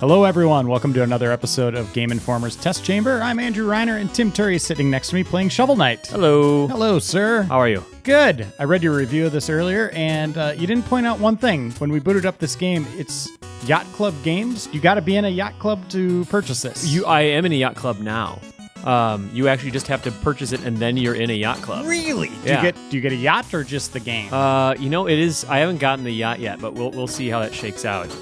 Hello, everyone. Welcome to another episode of Game Informer's Test Chamber. I'm Andrew Reiner, and Tim Turry is sitting next to me playing Shovel Knight. Hello. Hello, sir. How are you? Good. I read your review of this earlier, and you didn't point out one thing. When we booted up this game, it's Yacht Club Games. You got to be in a yacht club to purchase this. I am in a yacht club now. You actually just have to purchase it, and then you're in a yacht club. Really? Yeah. Do you get a yacht or just the game? It is. I haven't gotten the yacht yet, but we'll see how that shakes out.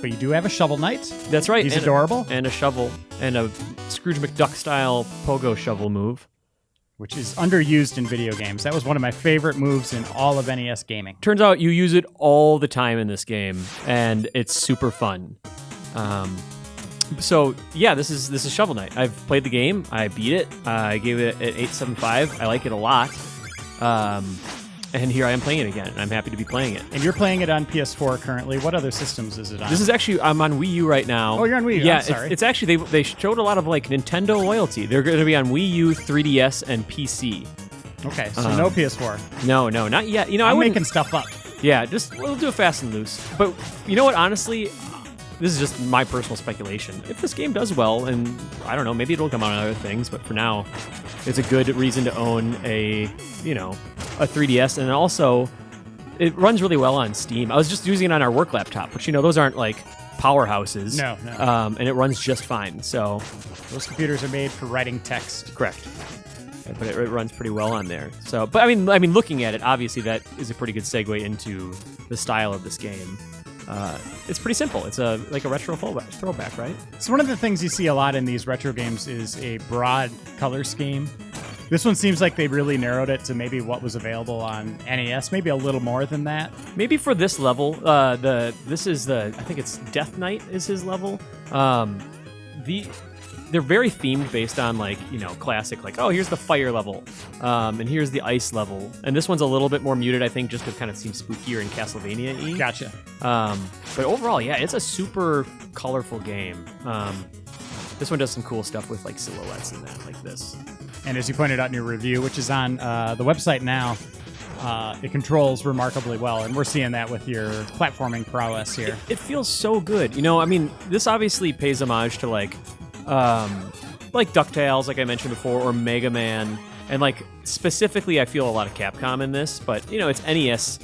But you do have a Shovel Knight. That's right. He's adorable. And a shovel, and a Scrooge McDuck-style pogo shovel move. Which is underused in video games. That was one of my favorite moves in all of NES gaming. Turns out you use it all the time in this game, and it's super fun. So yeah, this is Shovel Knight. I've played the game. I beat it. I gave it an 8.75. I like it a lot. And here I am playing it again, and I'm happy to be playing it. And you're playing it on PS4 currently. What other systems is it on? This is actually, I'm on Wii U right now. Oh, you're on Wii U. Yeah, I'm sorry. it's actually, they showed a lot of like Nintendo loyalty. They're going to be on Wii U, 3DS, and PC. Okay, so no PS4. No, not yet. I'm making stuff up. Yeah, we'll do it fast and loose. But you know what, honestly, this is just my personal speculation. If this game does well, and I don't know, maybe it'll come out on other things, but for now, it's a good reason to own a 3DS, and also it runs really well on Steam. I was just using it on our work laptop, which those aren't like powerhouses. No. And it runs just fine. So those computers are made for writing text. Correct. But it runs pretty well on there. So, but I mean, looking at it, obviously that is a pretty good segue into the style of this game. It's pretty simple. It's like a retro throwback, right? So one of the things you see a lot in these retro games is a broad color scheme. This one seems like they really narrowed it to maybe what was available on NES, maybe a little more than that. Maybe for this level, I think it's Death Knight is his level. They're very themed based on classic, like, oh, here's the fire level, and here's the ice level. And this one's a little bit more muted, I think, just to kind of seem spookier and Castlevania-y. Gotcha. But overall, yeah, it's a super colorful game. This one does some cool stuff with like silhouettes and that, like this. And as you pointed out in your review, which is on the website now, it controls remarkably well, and we're seeing that with your platforming prowess here. It feels so good. This obviously pays homage to like DuckTales, like I mentioned before, or Mega Man, and like specifically, I feel a lot of Capcom in this. But it's NES,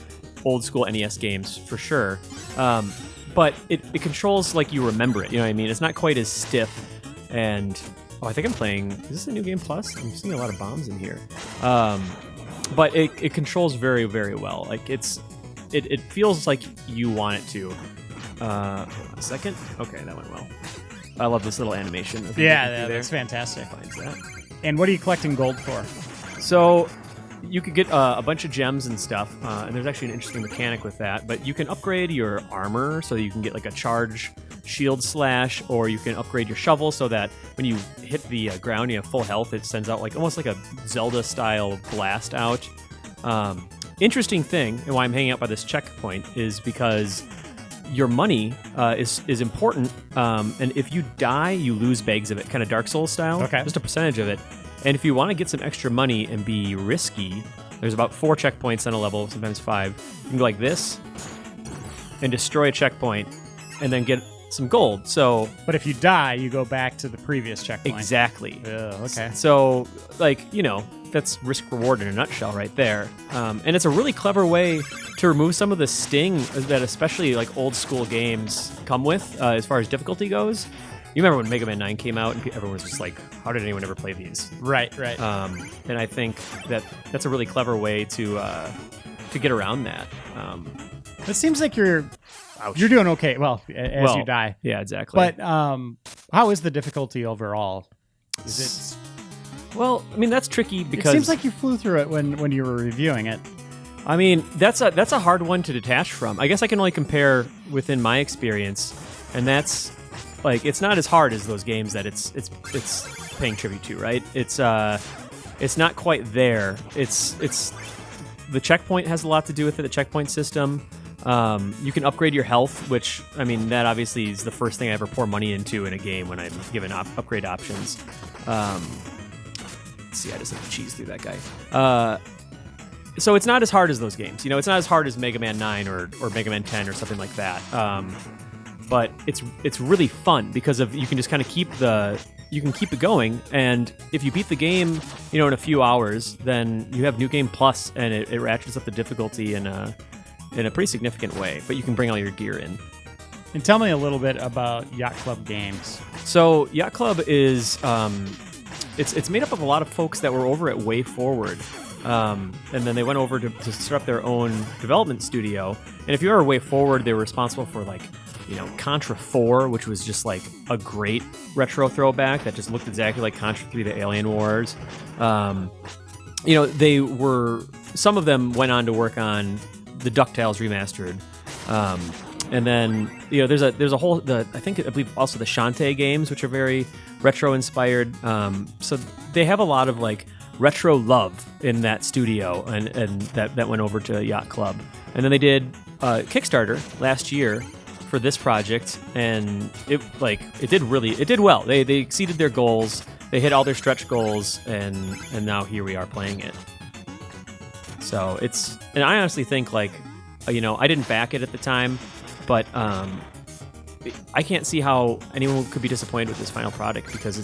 old school NES games for sure. But it controls like you remember it. You know what I mean? It's not quite as stiff. And I think I'm playing. Is this a New Game Plus? I'm seeing a lot of bombs in here. But it controls very, very well. Like it feels like you want it to. A second. Okay, that went well. I love this little animation. Yeah, that's fantastic. Finds that. And what are you collecting gold for? So you could get a bunch of gems and stuff, and there's actually an interesting mechanic with that. But you can upgrade your armor so you can get like a charge shield slash, or you can upgrade your shovel so that when you hit the ground, you have full health. It sends out like almost like a Zelda-style blast out. Interesting thing, and why I'm hanging out by this checkpoint is because your money is important, and if you die, you lose bags of it, kind of Dark Souls style. Okay. Just a percentage of it. And if you want to get some extra money and be risky, there's about 4 checkpoints on a level, sometimes 5. You can go like this and destroy a checkpoint and then get some gold. But if you die, you go back to the previous checkpoint. Exactly. Okay. So, that's risk reward in a nutshell right there. And it's a really clever way to remove some of the sting that especially like old school games come with as far as difficulty goes. You remember when Mega Man 9 came out and everyone was just like, how did anyone ever play these? Right. And I think that's a really clever way to get around that. It seems like you're doing okay. Well, as you die. Yeah, exactly. But how is the difficulty overall? Is it? Well, I mean, that's tricky because it seems like you flew through it when you were reviewing it. I mean, that's a hard one to detach from. I guess I can only compare within my experience, and that's like it's not as hard as those games that it's paying tribute to, right? It's not quite there. It's the checkpoint has a lot to do with it. The checkpoint system. You can upgrade your health, which, I mean, that obviously is the first thing I ever pour money into in a game when I'm given upgrade options. Let's see, I just have to cheese through that guy. So it's not as hard as those games. It's not as hard as Mega Man 9 or Mega Man 10 or something like that. but it's really fun because you can just kind of keep it going, and if you beat the game, in a few hours, then you have New Game Plus, and it ratchets up the difficulty in a pretty significant way. But you can bring all your gear in. And tell me a little bit about Yacht Club Games. So Yacht Club is it's made up of a lot of folks that were over at Way Forward. And then they went over to start up their own development studio. And if you were Way Forward, they were responsible for Contra 4, which was just like a great retro throwback that just looked exactly like Contra 3: The Alien Wars. Some of them went on to work on the DuckTales remastered. And then there's a whole I believe also the Shantae games, which are very retro inspired. So they have a lot of retro love in that studio, and that went over to Yacht Club. And then they did Kickstarter last year for this project, and it did well. They exceeded their goals. They hit all their stretch goals, and now here we are playing it. So and I honestly think I didn't back it at the time, but I can't see how anyone could be disappointed with this final product, because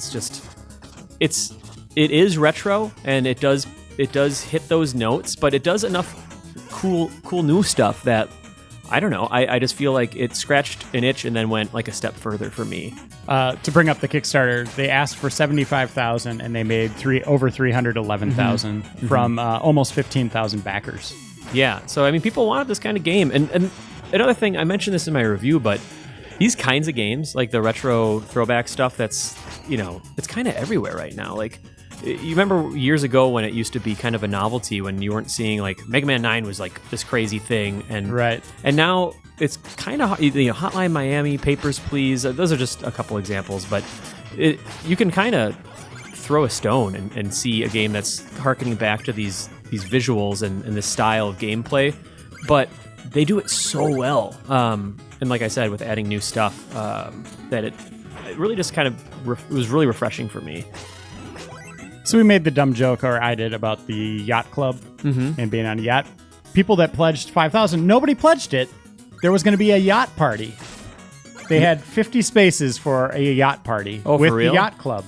it is retro, and it does hit those notes, but it does enough cool new stuff that I don't know. I just feel like it scratched an itch and then went a step further for me. To bring up the Kickstarter, they asked for $75,000 and they made over $311,000 from almost 15,000 backers. Yeah, so people wanted this kind of game, and another thing, I mentioned this in my review, but these kinds of games, like the retro throwback stuff, that's it's kind of everywhere right now. You remember years ago when it used to be kind of a novelty, when you weren't seeing Mega Man 9 was this crazy thing, and right, and now it's kind of Hotline Miami, Papers, Please. Those are just a couple examples, but you can kind of throw a stone and see a game that's harkening back to these visuals and this style of gameplay, but they do it so well. And like I said, with adding new stuff, that it really just kind of it was really refreshing for me. So we made the dumb joke, or I did, about the Yacht Club and being on a yacht. People that pledged $5,000, nobody pledged it. There was going to be a yacht party. They had 50 spaces for a yacht party with for real? the Yacht Club.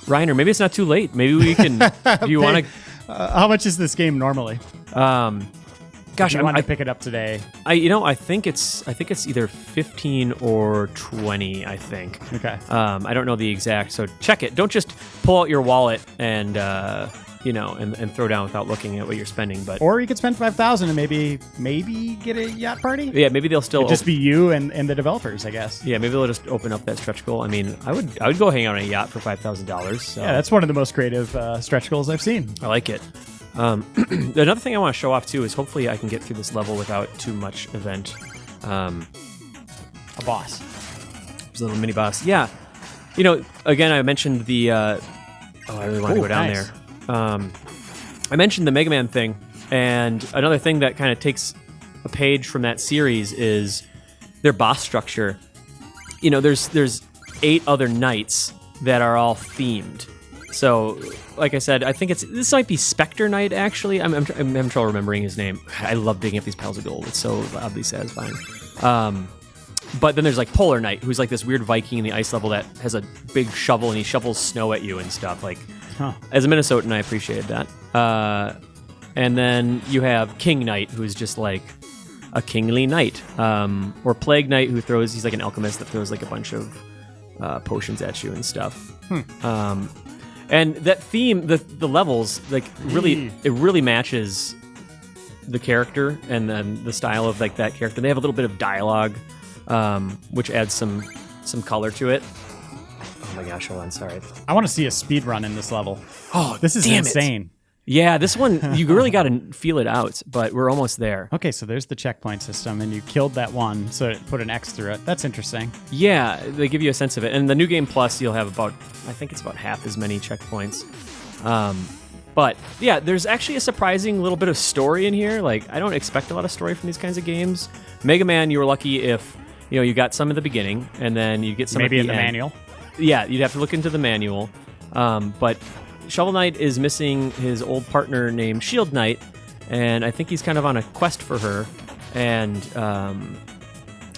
Reiner, maybe it's not too late. Maybe we can. Do you want to? How much is this game normally? Gosh, I want to pick it up today. I think it's either 15 or 20. I think. Okay. I don't know the exact, so check it. Don't just pull out your wallet and and throw down without looking at what you're spending. But or you could spend $5,000 and maybe get a yacht party. Yeah, maybe they'll still just be you and the developers, I guess. Yeah, maybe they'll just open up that stretch goal. I would go hang out on a yacht for $5,000. So. Yeah, that's one of the most creative stretch goals I've seen. I like it. Another thing I want to show off too is hopefully I can get through this level without too much event. A boss. There's a little mini boss. Yeah. Again, I mentioned the. I really want to go down nice. there. I mentioned the Mega Man thing, and another thing that kind of takes a page from that series is their boss structure. There's 8 other knights that are all themed. So, like I said, I think this might be Spectre Knight, actually. I'm having trouble remembering his name. I love digging up these piles of gold. It's so oddly satisfying. But then there's Polar Knight, who's this weird Viking in the ice level that has a big shovel and he shovels snow at you and stuff. As a Minnesotan, I appreciated that. And then you have King Knight, who's just a kingly knight. Or Plague Knight, he's an alchemist that throws a bunch of potions at you and stuff. And that theme, the levels, it really matches the character and then the style of that character. They have a little bit of dialogue, which adds some color to it. Oh my gosh, hold on, sorry. I want to see a speed run in this level. Oh, this is insane. Yeah, this one, you really got to feel it out, but we're almost there. Okay, so there's the checkpoint system, and you killed that one, so it put an X through it. That's interesting. Yeah, they give you a sense of it. And the New Game Plus, you'll have I think it's about half as many checkpoints. But yeah, there's actually a surprising little bit of story in here. I don't expect a lot of story from these kinds of games. Mega Man, you were lucky if you got some in the beginning, and then you get some maybe at in the end. manual. Yeah, you'd have to look into the manual. But Shovel Knight is missing his old partner named Shield Knight, and I think he's kind of on a quest for her. And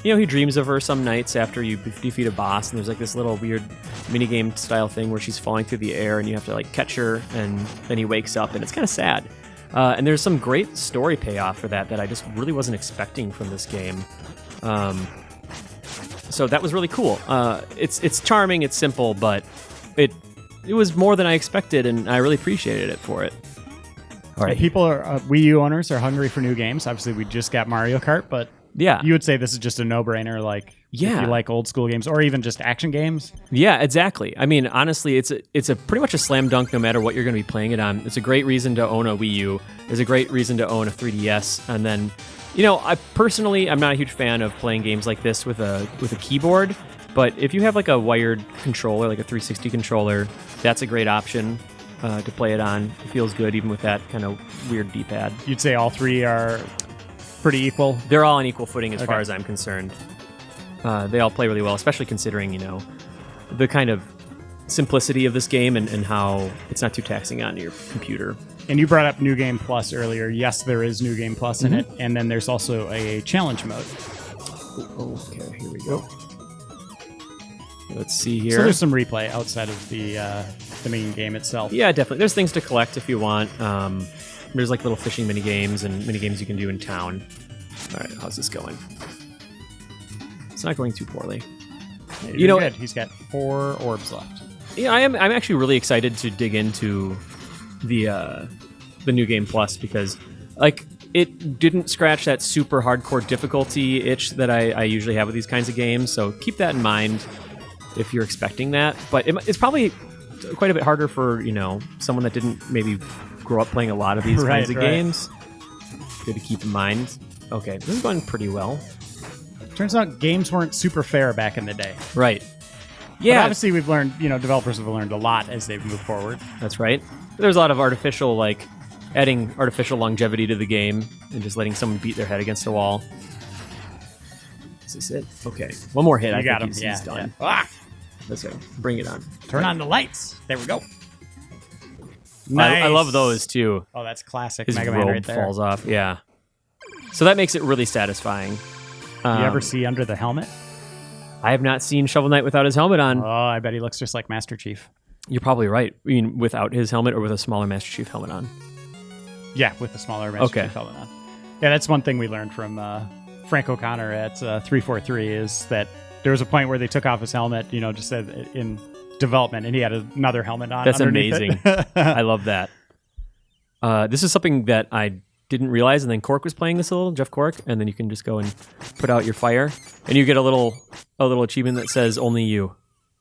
he dreams of her some nights after you defeat a boss, and there's like this little weird minigame style thing where she's falling through the air and you have to like catch her, and then he wakes up, and it's kind of sad. And there's some great story payoff for that I just really wasn't expecting from this game. So that was really cool. It's charming, it's simple, but it was more than I expected, and I really appreciated it for it. All right. People Wii U owners are hungry for new games. Obviously, we just got Mario Kart, but yeah, you would say this is just a no-brainer. Like, if you like old school games or even just action games. Yeah, exactly. I mean, honestly, it's a pretty much a slam dunk no matter what you're going to be playing it on. It's a great reason to own a Wii U. It's a great reason to own a 3DS, and then, I'm not a huge fan of playing games like this with a keyboard. But if you have like a wired controller, like a 360 controller, that's a great option to play it on. It feels good even with that kind of weird D-pad. You'd say all three are pretty equal? They're all on equal footing as far as I'm concerned. They all play really well, especially considering, the kind of simplicity of this game and how it's not too taxing on your computer. And you brought up New Game Plus earlier. Yes, there is New Game Plus in it. And then there's also a challenge mode. Okay, here we go. Let's see here. So there's some replay outside of the main game itself. Yeah, definitely. There's things to collect if you want. There's like little fishing mini games and mini games you can do in town. All right, how's this going? It's not going too poorly. You're good. He's got 4 orbs left. Yeah, I'm actually really excited to dig into the New Game Plus because like it didn't scratch that super hardcore difficulty itch that I usually have with these kinds of games. So keep that in mind if you're expecting that. But it's probably quite a bit harder for, someone that didn't maybe grow up playing a lot of these kinds of games. Good to keep in mind. Okay, this is going pretty well. Turns out games weren't super fair back in the day. Right. Yeah. But obviously we've learned, developers have learned a lot as they've moved forward. That's right. There's a lot of adding artificial longevity to the game and just letting someone beat their head against a wall. Is this it? Okay. One more hit. You got him. He's done. Yeah. Ah! Let's go. Bring it on. Turn on the lights. There we go. Nice. I love those too. Oh, that's classic His Mega robe Man right there. falls off. Yeah. So that makes it really satisfying. You ever see under the helmet? I have not seen Shovel Knight without his helmet on. Oh, I bet he looks just like Master Chief. You're probably right. I mean, without his helmet or with a smaller Master Chief helmet on? Yeah, with the smaller Master Chief helmet on. Yeah, that's one thing we learned from Frank O'Connor at 343 is that there was a point where they took off his helmet, just in development, and he had another helmet on. That's amazing. I love that. This is something that I didn't realize, and then Cork was playing this a little, Jeff Cork, and then you can just go and put out your fire, and you get a little achievement that says "Only you"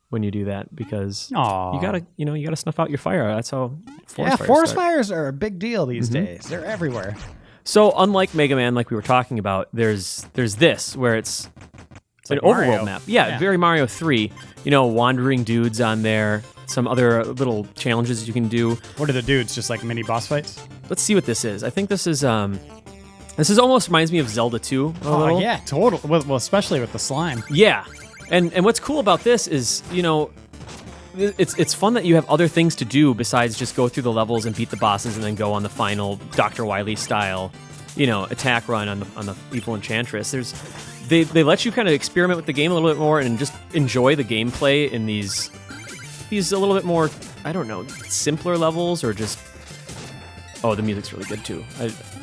when you do that, because you gotta snuff out your fire. That's how forest fires are a big deal these days. They're everywhere. So unlike Mega Man, like we were talking about, there's this where it's an overworld map. Yeah, very Mario 3. Wandering dudes on there. Some other little challenges you can do. What are the dudes? Just like mini boss fights? Let's see what this is. I think this is almost reminds me of Zelda 2 a little. Yeah, totally. Well, especially with the slime. Yeah. And what's cool about this is, it's fun that you have other things to do besides just go through the levels and beat the bosses and then go on the final Dr. Wily style, attack run on the Evil Enchantress. They let you kind of experiment with the game a little bit more and just enjoy the gameplay in these a little bit more, I don't know, simpler levels, or just, oh, the music's really good too.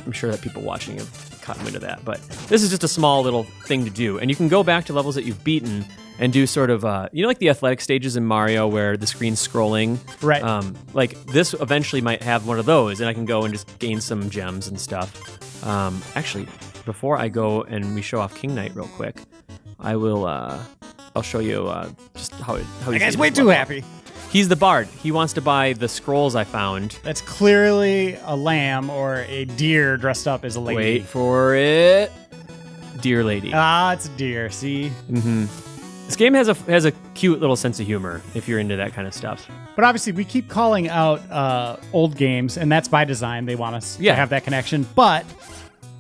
I'm sure that people watching have caught wind of that, but this is just a small little thing to do. And you can go back to levels that you've beaten and do sort of, like the athletic stages in Mario where the screen's scrolling. Right. Like this eventually might have one of those, and I can go and just gain some gems and stuff. Actually, before I go and we show off King Knight real quick, I will, I'll show you just how that guy's way too happy. He's the bard. He wants to buy the scrolls I found. That's clearly a lamb or a deer dressed up as a lady. Wait for it. Deer lady. Ah, it's a deer. See? Mm-hmm. This game has a cute little sense of humor if you're into that kind of stuff. But obviously, we keep calling out old games, and that's by design. They want us to have that connection. But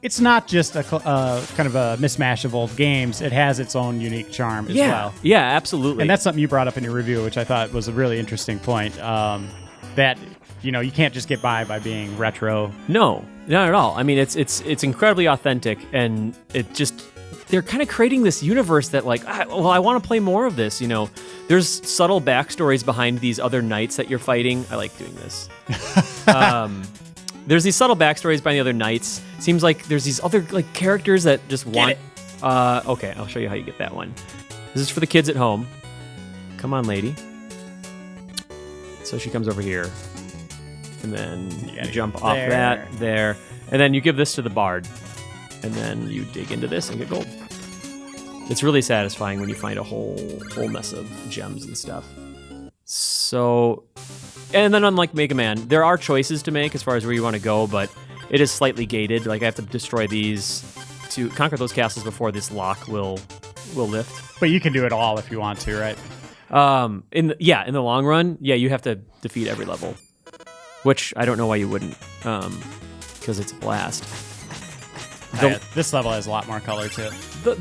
it's not just a kind of a mismatch of old games. It has its own unique charm as well. Yeah, absolutely. And that's something you brought up in your review, which I thought was a really interesting point. That you can't just get by being retro. No, not at all. I mean, it's incredibly authentic, and it just they're kind of creating this universe that like, I want to play more of this. You know, there's subtle backstories behind these other knights that you're fighting. I like doing this. There's these subtle backstories by the other knights. Seems like there's these other like characters that just want it. Okay, I'll show you how you get that one. This is for the kids at home. Come on, lady. So she comes over here, and then you jump off that there, and then you give this to the bard, and then you dig into this and get gold. It's really satisfying when you find a whole mess of gems and stuff. So, and then unlike Mega Man, there are choices to make as far as where you want to go, but it is slightly gated. Like I have to destroy these to conquer those castles before this lock will lift. But you can do it all if you want to, right? In the long run, you have to defeat every level, which I don't know why you wouldn't, because it's a blast. This level has a lot more color to it.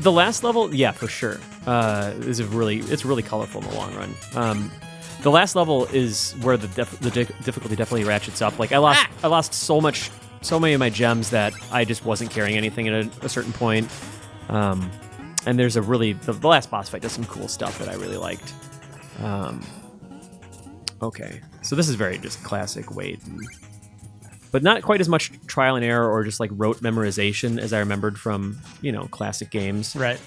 The last level, yeah, for sure, it's really colorful in the long run. The last level is where the difficulty definitely ratchets up. Like I lost so many of my gems that I just wasn't carrying anything at a certain point. And there's the last boss fight does some cool stuff that I really liked. Okay, so this is very just classic Wade, but not quite as much trial and error or just like rote memorization as I remembered from, classic games. Right.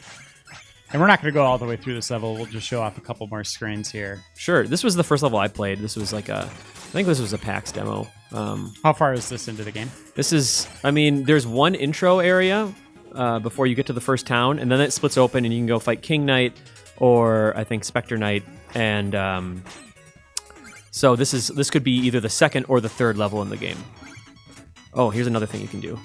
And we're not going to go all the way through this level. We'll just show off a couple more screens here. Sure. This was the first level I played. This was I think this was a PAX demo. How far is this into the game? There's one intro area before you get to the first town, and then it splits open and you can go fight King Knight or I think Spectre Knight. And so this could be either the second or the third level in the game. Oh, here's another thing you can do.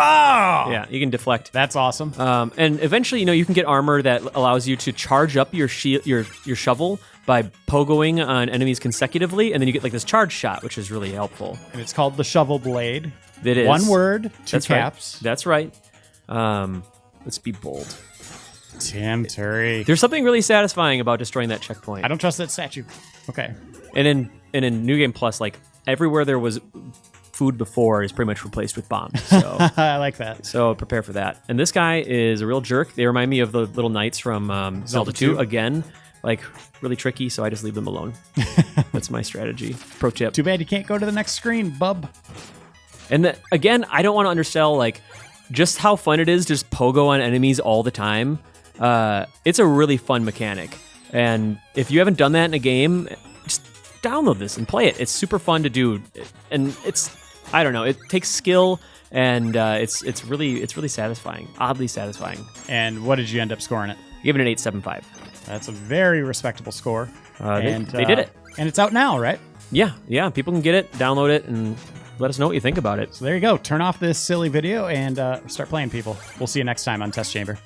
Oh! Yeah, you can deflect. That's awesome. And eventually, you can get armor that allows you to charge up your shovel by pogoing on enemies consecutively, and then you get like this charge shot, which is really helpful. And it's called the Shovel Blade. It is. One word, two That's caps. Right. That's right. Let's be bold. Tim Turry. There's something really satisfying about destroying that checkpoint. I don't trust that statue. Okay. And in New Game Plus, like everywhere there was food before is pretty much replaced with bombs. So I like that. So prepare for that. And this guy is a real jerk. They remind me of the little knights from Zelda 2. Again, like really tricky, so I just leave them alone. That's my strategy. Pro tip. Too bad you can't go to the next screen, bub. And again, I don't want to undersell like just how fun it is to just pogo on enemies all the time. It's a really fun mechanic. And if you haven't done that in a game, just download this and play it. It's super fun to do. And I don't know, it takes skill, and it's really satisfying, oddly satisfying. And what did you end up scoring it? Give it an 8.75. That's a very respectable score. They did it. And it's out now, right? Yeah, people can get it, download it, and let us know what you think about it. So there you go. Turn off this silly video and start playing, people. We'll see you next time on Test Chamber.